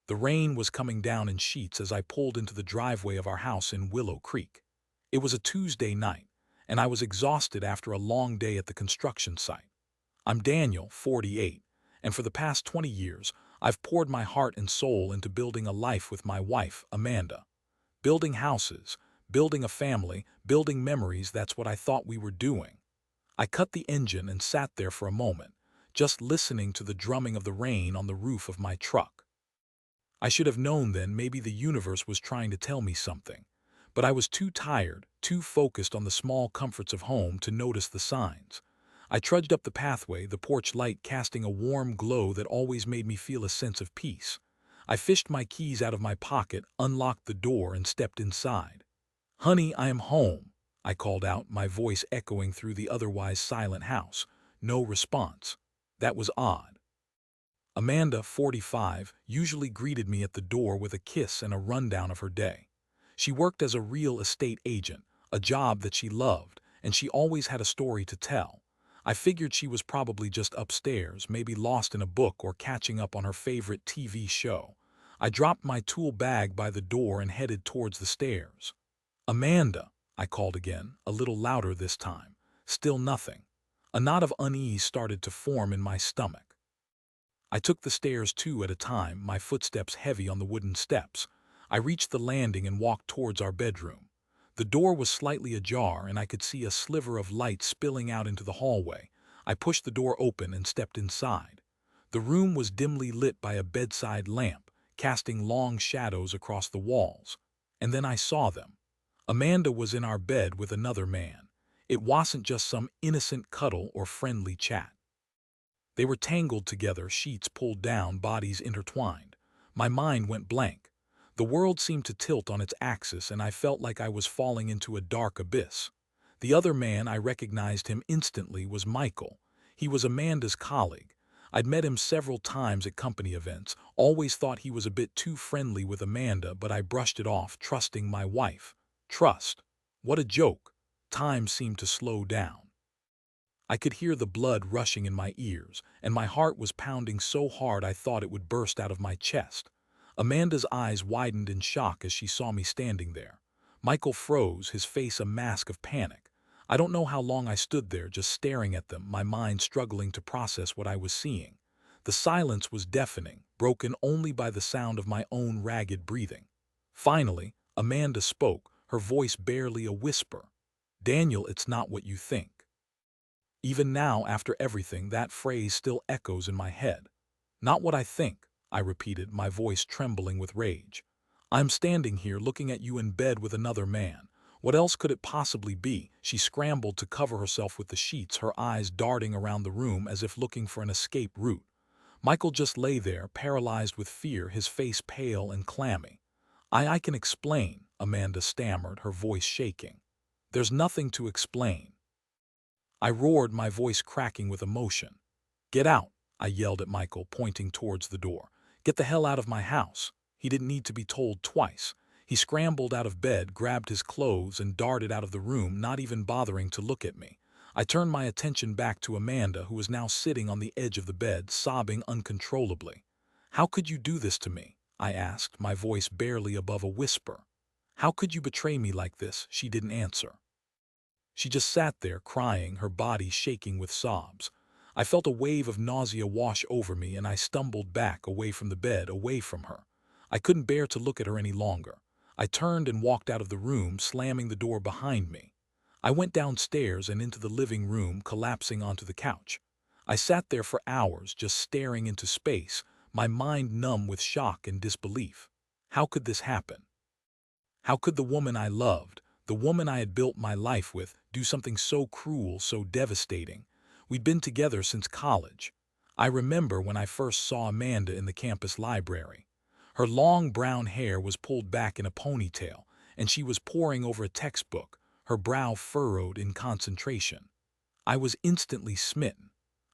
The rain was coming down in sheets as I pulled into the driveway of our house in Willow Creek. It was a Tuesday night, and I was exhausted after a long day at the construction site. I'm Daniel, 48, and for the past 20 years, I've poured my heart and soul into building a life with my wife, Amanda. Building houses, building a family, building memories, that's what I thought we were doing. I cut the engine and sat there for a moment, just listening to the drumming of the rain on the roof of my truck. I should have known then maybe the universe was trying to tell me something, but I was too tired, too focused on the small comforts of home to notice the signs. I trudged up the pathway, the porch light casting a warm glow that always made me feel a sense of peace. I fished my keys out of my pocket, unlocked the door, and stepped inside. "Honey, I am home," I called out, my voice echoing through the otherwise silent house. No response. That was odd. Amanda, 45, usually greeted me at the door with a kiss and a rundown of her day. She worked as a real estate agent, a job that she loved, and she always had a story to tell. I figured she was probably just upstairs, maybe lost in a book or catching up on her favorite TV show. I dropped my tool bag by the door and headed towards the stairs. "Amanda," I called again, a little louder this time. Still nothing. A knot of unease started to form in my stomach. I took the stairs two at a time, my footsteps heavy on the wooden steps. I reached the landing and walked towards our bedroom. The door was slightly ajar, and I could see a sliver of light spilling out into the hallway. I pushed the door open and stepped inside. The room was dimly lit by a bedside lamp, casting long shadows across the walls. And then I saw them. Amanda was in our bed with another man. It wasn't just some innocent cuddle or friendly chat. They were tangled together, sheets pulled down, bodies intertwined. My mind went blank. The world seemed to tilt on its axis, and I felt like I was falling into a dark abyss. The other man, I recognized him instantly, was Michael. He was Amanda's colleague. I'd met him several times at company events, always thought he was a bit too friendly with Amanda, but I brushed it off, trusting my wife. Trust. What a joke. Time seemed to slow down. I could hear the blood rushing in my ears, and my heart was pounding so hard I thought it would burst out of my chest. Amanda's eyes widened in shock as she saw me standing there. Michael froze, his face a mask of panic. I don't know how long I stood there, just staring at them, my mind struggling to process what I was seeing. The silence was deafening, broken only by the sound of my own ragged breathing. Finally, Amanda spoke, her voice barely a whisper. "Daniel, it's not what you think." Even now, after everything, that phrase still echoes in my head. "Not what I think," I repeated, my voice trembling with rage. "I'm standing here looking at you in bed with another man. What else could it possibly be?" She scrambled to cover herself with the sheets, her eyes darting around the room as if looking for an escape route. Michael just lay there, paralyzed with fear, his face pale and clammy. I can explain," Amanda stammered, her voice shaking. "There's nothing to explain." I roared, my voice cracking with emotion. "Get out," I yelled at Michael, pointing towards the door. "Get the hell out of my house." He didn't need to be told twice. He scrambled out of bed, grabbed his clothes, and darted out of the room, not even bothering to look at me. I turned my attention back to Amanda, who was now sitting on the edge of the bed, sobbing uncontrollably. "How could you do this to me?" I asked, my voice barely above a whisper. "How could you betray me like this?" She didn't answer. She just sat there, crying, her body shaking with sobs. I felt a wave of nausea wash over me, and I stumbled back, away from the bed, away from her. I couldn't bear to look at her any longer. I turned and walked out of the room, slamming the door behind me. I went downstairs and into the living room, collapsing onto the couch. I sat there for hours, just staring into space, my mind numb with shock and disbelief. How could this happen? How could the woman I loved, the woman I had built my life with, do something so cruel, so devastating? We'd been together since college. I remember when I first saw Amanda in the campus library. Her long brown hair was pulled back in a ponytail, and she was poring over a textbook, her brow furrowed in concentration. I was instantly smitten.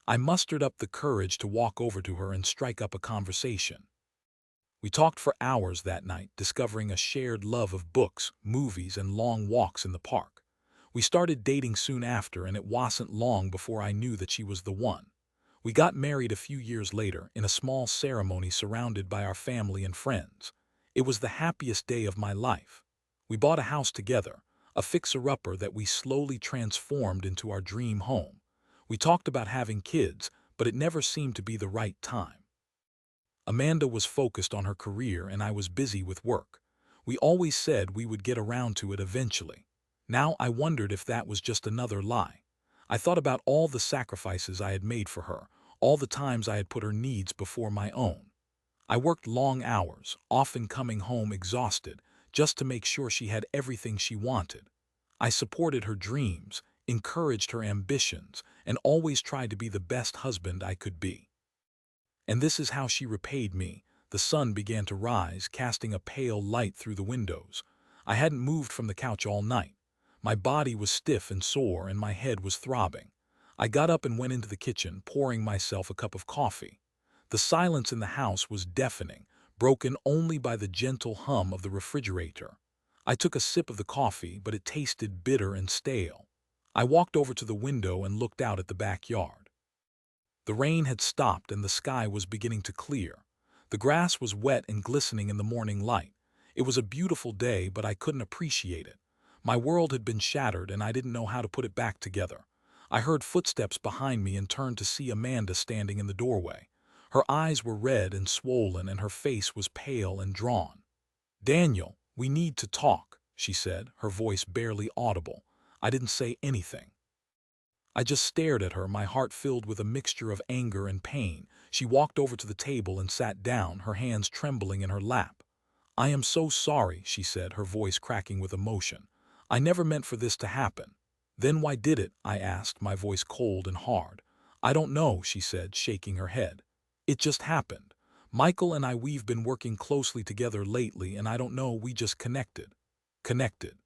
I mustered up the courage to walk over to her and strike up a conversation. We talked for hours that night, discovering a shared love of books, movies, and long walks in the park. We started dating soon after, and it wasn't long before I knew that she was the one. We got married a few years later in a small ceremony surrounded by our family and friends. It was the happiest day of my life. We bought a house together, a fixer-upper that we slowly transformed into our dream home. We talked about having kids, but it never seemed to be the right time. Amanda was focused on her career and I was busy with work. We always said we would get around to it eventually. Now I wondered if that was just another lie. I thought about all the sacrifices I had made for her, all the times I had put her needs before my own. I worked long hours, often coming home exhausted, just to make sure she had everything she wanted. I supported her dreams, encouraged her ambitions, and always tried to be the best husband I could be. And this is how she repaid me. The sun began to rise, casting a pale light through the windows. I hadn't moved from the couch all night. My body was stiff and sore, and my head was throbbing. I got up and went into the kitchen, pouring myself a cup of coffee. The silence in the house was deafening, broken only by the gentle hum of the refrigerator. I took a sip of the coffee, but it tasted bitter and stale. I walked over to the window and looked out at the backyard. The rain had stopped and the sky was beginning to clear. The grass was wet and glistening in the morning light. It was a beautiful day, but I couldn't appreciate it. My world had been shattered and I didn't know how to put it back together. I heard footsteps behind me and turned to see Amanda standing in the doorway. Her eyes were red and swollen and her face was pale and drawn. "Daniel, we need to talk," she said, her voice barely audible. I didn't say anything. I just stared at her, my heart filled with a mixture of anger and pain. She walked over to the table and sat down, her hands trembling in her lap. "I am so sorry," she said, her voice cracking with emotion. "I never meant for this to happen." "Then why did it?" I asked, my voice cold and hard. "I don't know," she said, shaking her head. "It just happened. Michael and we've been working closely together lately, and I don't know, we just connected." "Connected?"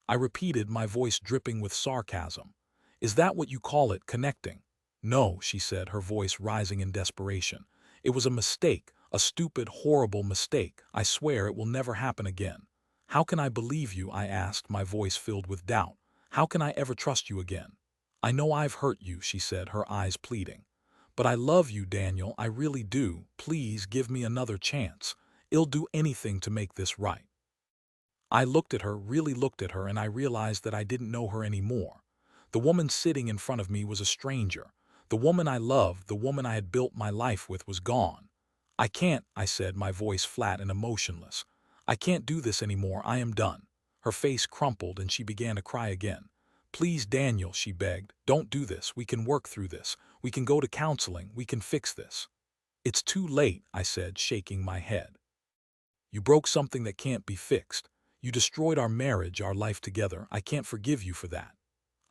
I repeated, my voice dripping with sarcasm. "Is that what you call it, connecting?" "No," she said, her voice rising in desperation. "It was a mistake, a stupid, horrible mistake. I swear it will never happen again." "How can I believe you?" I asked, my voice filled with doubt. "How can I ever trust you again?" "I know I've hurt you," she said, her eyes pleading. "But I love you, Daniel, I really do. Please give me another chance. I'll do anything to make this right." I looked at her, really looked at her, and I realized that I didn't know her anymore. The woman sitting in front of me was a stranger. The woman I loved, the woman I had built my life with, was gone. "I can't," I said, my voice flat and emotionless. "I can't do this anymore. I am done." Her face crumpled and she began to cry again. "Please, Daniel," she begged, "don't do this. We can work through this. We can go to counseling. We can fix this." "It's too late," I said, shaking my head. "You broke something that can't be fixed. You destroyed our marriage, our life together. I can't forgive you for that."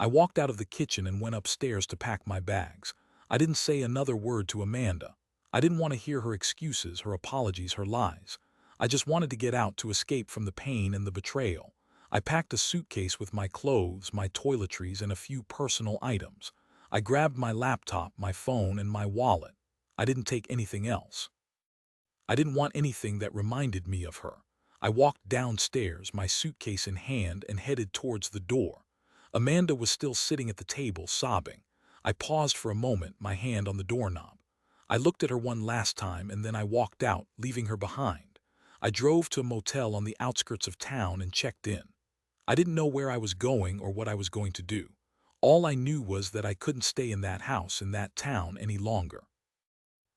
I walked out of the kitchen and went upstairs to pack my bags. I didn't say another word to Amanda. I didn't want to hear her excuses, her apologies, her lies. I just wanted to get out, to escape from the pain and the betrayal. I packed a suitcase with my clothes, my toiletries, and a few personal items. I grabbed my laptop, my phone, and my wallet. I didn't take anything else. I didn't want anything that reminded me of her. I walked downstairs, my suitcase in hand, and headed towards the door. Amanda was still sitting at the table, sobbing. I paused for a moment, my hand on the doorknob. I looked at her one last time, and then I walked out, leaving her behind. I drove to a motel on the outskirts of town and checked in. I didn't know where I was going or what I was going to do. All I knew was that I couldn't stay in that house, in that town, any longer.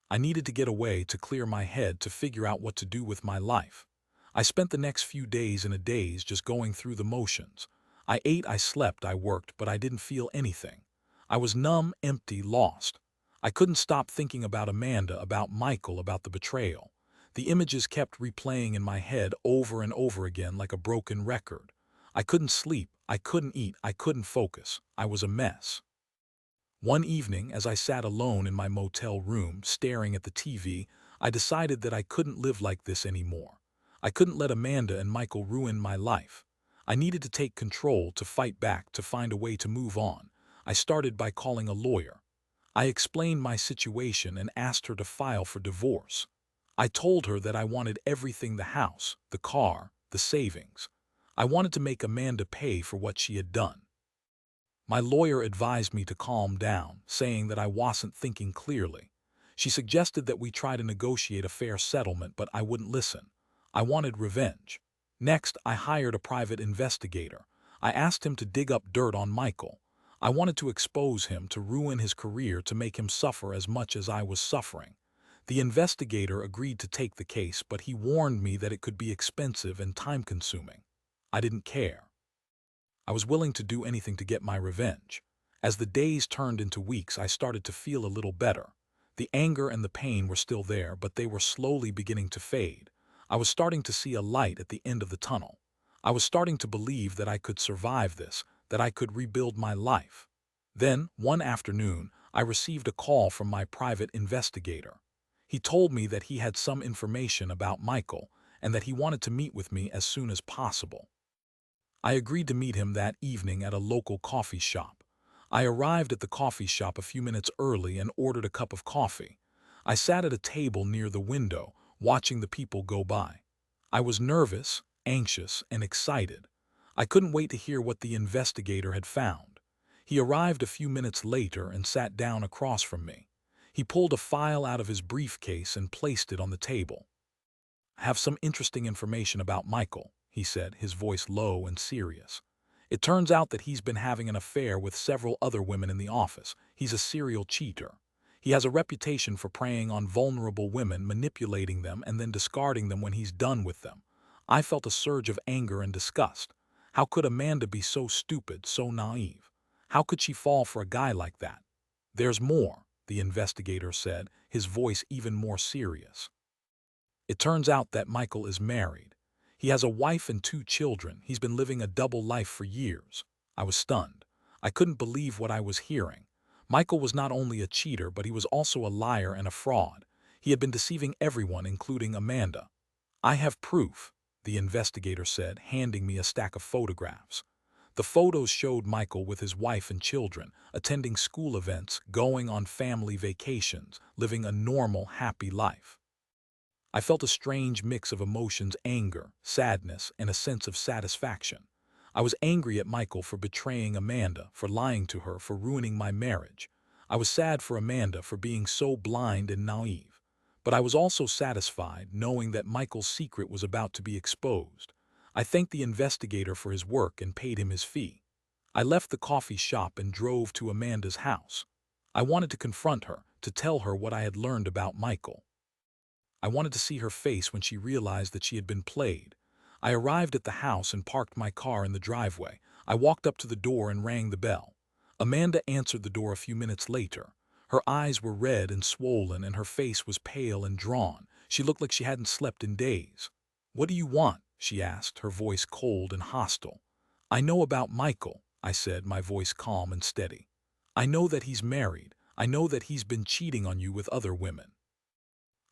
I needed to get away, to clear my head, to figure out what to do with my life. I spent the next few days in a daze, just going through the motions. I ate, I slept, I worked, but I didn't feel anything. I was numb, empty, lost. I couldn't stop thinking about Amanda, about Michael, about the betrayal. The images kept replaying in my head over and over again like a broken record. I couldn't sleep, I couldn't eat, I couldn't focus. I was a mess. One evening, as I sat alone in my motel room, staring at the TV, I decided that I couldn't live like this anymore. I couldn't let Amanda and Michael ruin my life. I needed to take control, to fight back, to find a way to move on. I started by calling a lawyer. I explained my situation and asked her to file for divorce. I told her that I wanted everything: the house, the car, the savings. I wanted to make Amanda pay for what she had done. My lawyer advised me to calm down, saying that I wasn't thinking clearly. She suggested that we try to negotiate a fair settlement, but I wouldn't listen. I wanted revenge. Next, I hired a private investigator. I asked him to dig up dirt on Michael. I wanted to expose him, to ruin his career, to make him suffer as much as I was suffering. The investigator agreed to take the case, but he warned me that it could be expensive and time-consuming. I didn't care. I was willing to do anything to get my revenge. As the days turned into weeks, I started to feel a little better. The anger and the pain were still there, but they were slowly beginning to fade. I was starting to see a light at the end of the tunnel. I was starting to believe that I could survive this, that I could rebuild my life. Then, one afternoon, I received a call from my private investigator. He told me that he had some information about Michael and that he wanted to meet with me as soon as possible. I agreed to meet him that evening at a local coffee shop. I arrived at the coffee shop a few minutes early and ordered a cup of coffee. I sat at a table near the window, watching the people go by. I was nervous, anxious, and excited. I couldn't wait to hear what the investigator had found. He arrived a few minutes later and sat down across from me. He pulled a file out of his briefcase and placed it on the table. "I have some interesting information about Michael," he said, his voice low and serious. "It turns out that he's been having an affair with several other women in the office. He's a serial cheater. He has a reputation for preying on vulnerable women, manipulating them, and then discarding them when he's done with them." I felt a surge of anger and disgust. How could Amanda be so stupid, so naive? How could she fall for a guy like that? "There's more," the investigator said, his voice even more serious. "It turns out that Michael is married. He has a wife and 2 children. He's been living a double life for years." I was stunned. I couldn't believe what I was hearing. Michael was not only a cheater, but he was also a liar and a fraud. He had been deceiving everyone, including Amanda. "I have proof," the investigator said, handing me a stack of photographs. The photos showed Michael with his wife and children, attending school events, going on family vacations, living a normal, happy life. I felt a strange mix of emotions: anger, sadness, and a sense of satisfaction. I was angry at Michael for betraying Amanda, for lying to her, for ruining my marriage. I was sad for Amanda for being so blind and naive. But I was also satisfied, knowing that Michael's secret was about to be exposed. I thanked the investigator for his work and paid him his fee. I left the coffee shop and drove to Amanda's house. I wanted to confront her, to tell her what I had learned about Michael. I wanted to see her face when she realized that she had been played. I arrived at the house and parked my car in the driveway. I walked up to the door and rang the bell. Amanda answered the door a few minutes later. Her eyes were red and swollen, and her face was pale and drawn. She looked like she hadn't slept in days. "What do you want?" she asked, her voice cold and hostile. "I know about Michael," I said, my voice calm and steady. "I know that he's married. I know that he's been cheating on you with other women.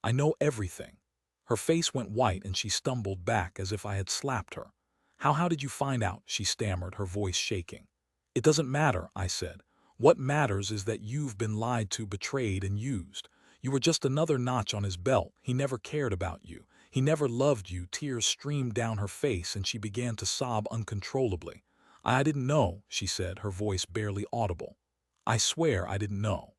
I know everything." Her face went white and she stumbled back as if I had slapped her. How did you find out?" she stammered, her voice shaking. "It doesn't matter," I said. "What matters is that you've been lied to, betrayed, and used. You were just another notch on his belt. He never cared about you. He never loved you." Tears streamed down her face and she began to sob uncontrollably. "I didn't know," she said, her voice barely audible. "I swear I didn't know."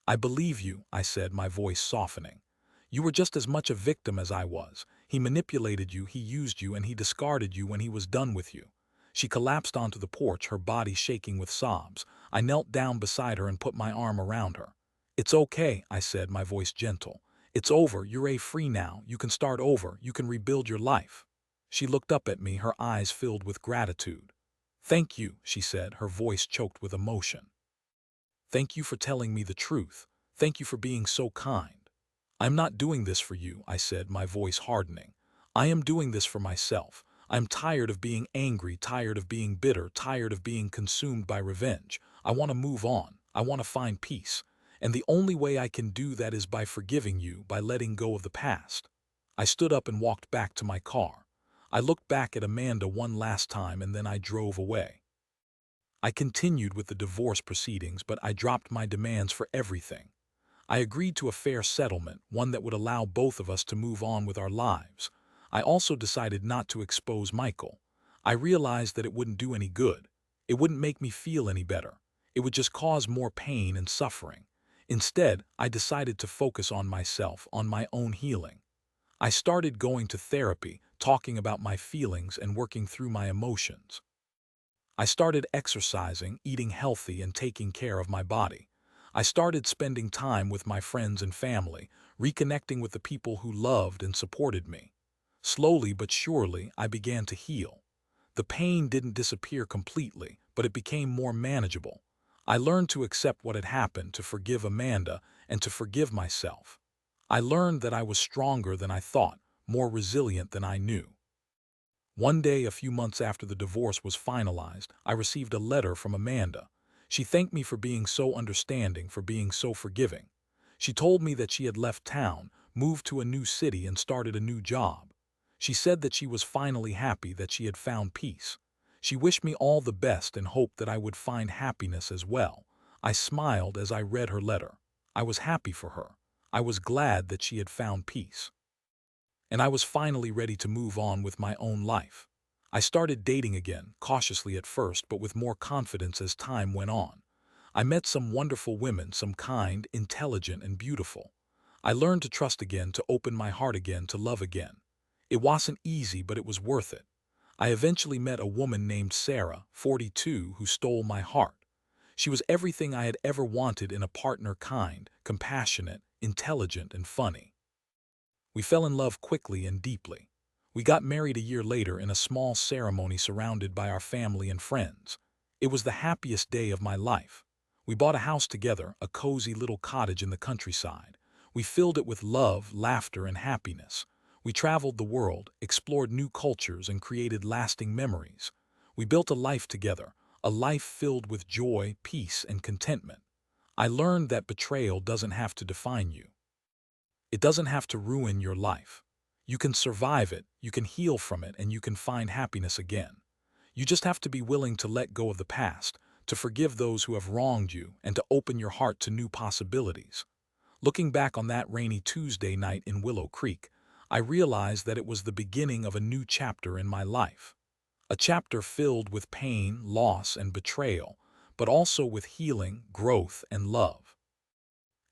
"I believe you," I said, my voice softening. "You were just as much a victim as I was. He manipulated you, he used you, and he discarded you when he was done with you." She collapsed onto the porch, her body shaking with sobs. I knelt down beside her and put my arm around her. "It's okay," I said, my voice gentle. "It's over. You're free now. You can start over. You can rebuild your life." She looked up at me, her eyes filled with gratitude. "Thank you," she said, her voice choked with emotion. "Thank you for telling me the truth. Thank you for being so kind." "I'm not doing this for you," I said, my voice hardening. "I am doing this for myself. I'm tired of being angry, tired of being bitter, tired of being consumed by revenge. I want to move on. I want to find peace. And the only way I can do that is by forgiving you, by letting go of the past." I stood up and walked back to my car. I looked back at Amanda one last time and then I drove away. I continued with the divorce proceedings, but I dropped my demands for everything. I agreed to a fair settlement, one that would allow both of us to move on with our lives. I also decided not to expose Michael. I realized that it wouldn't do any good. It wouldn't make me feel any better. It would just cause more pain and suffering. Instead, I decided to focus on myself, on my own healing. I started going to therapy, talking about my feelings and working through my emotions. I started exercising, eating healthy, and taking care of my body. I started spending time with my friends and family, reconnecting with the people who loved and supported me. Slowly but surely, I began to heal. The pain didn't disappear completely, but it became more manageable. I learned to accept what had happened, to forgive Amanda, and to forgive myself. I learned that I was stronger than I thought, more resilient than I knew. One day, a few months after the divorce was finalized, I received a letter from Amanda. She thanked me for being so understanding, for being so forgiving. She told me that she had left town, moved to a new city, and started a new job. She said that she was finally happy, that she had found peace. She wished me all the best and hoped that I would find happiness as well. I smiled as I read her letter. I was happy for her. I was glad that she had found peace. And I was finally ready to move on with my own life. I started dating again, cautiously at first, but with more confidence as time went on. I met some wonderful women, some kind, intelligent, and beautiful. I learned to trust again, to open my heart again, to love again. It wasn't easy, but it was worth it. I eventually met a woman named Sarah, 42, who stole my heart. She was everything I had ever wanted in a partner: kind, compassionate, intelligent, and funny. We fell in love quickly and deeply. We got married a year later in a small ceremony surrounded by our family and friends. It was the happiest day of my life. We bought a house together, a cozy little cottage in the countryside. We filled it with love, laughter, and happiness. We traveled the world, explored new cultures, and created lasting memories. We built a life together, a life filled with joy, peace, and contentment. I learned that betrayal doesn't have to define you. It doesn't have to ruin your life. You can survive it, you can heal from it, and you can find happiness again. You just have to be willing to let go of the past, to forgive those who have wronged you, and to open your heart to new possibilities. Looking back on that rainy Tuesday night in Willow Creek, I realized that it was the beginning of a new chapter in my life. A chapter filled with pain, loss, and betrayal, but also with healing, growth, and love.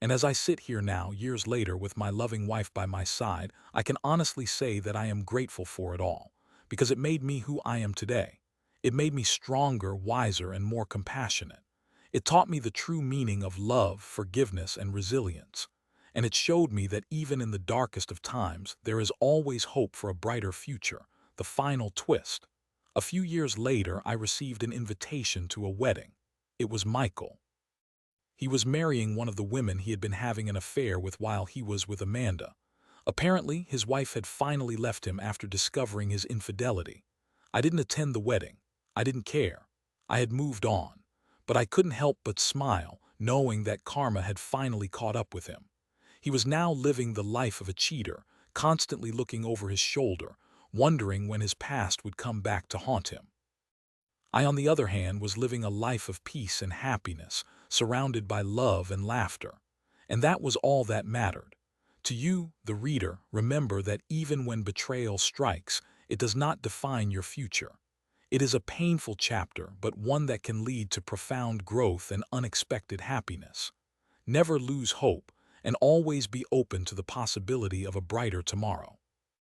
And as I sit here now, years later, with my loving wife by my side, I can honestly say that I am grateful for it all, because it made me who I am today. It made me stronger, wiser, and more compassionate. It taught me the true meaning of love, forgiveness, and resilience. And it showed me that even in the darkest of times, there is always hope for a brighter future. The final twist. A few years later, I received an invitation to a wedding. It was Michael. He was marrying one of the women he had been having an affair with while he was with Amanda. Apparently, his wife had finally left him after discovering his infidelity. I didn't attend the wedding. I didn't care. I had moved on. But I couldn't help but smile, knowing that karma had finally caught up with him. He was now living the life of a cheater, constantly looking over his shoulder, wondering when his past would come back to haunt him. I, on the other hand, was living a life of peace and happiness, surrounded by love and laughter. And that was all that mattered. To you, the reader, remember that even when betrayal strikes, it does not define your future. It is a painful chapter, but one that can lead to profound growth and unexpected happiness. Never lose hope, and always be open to the possibility of a brighter tomorrow.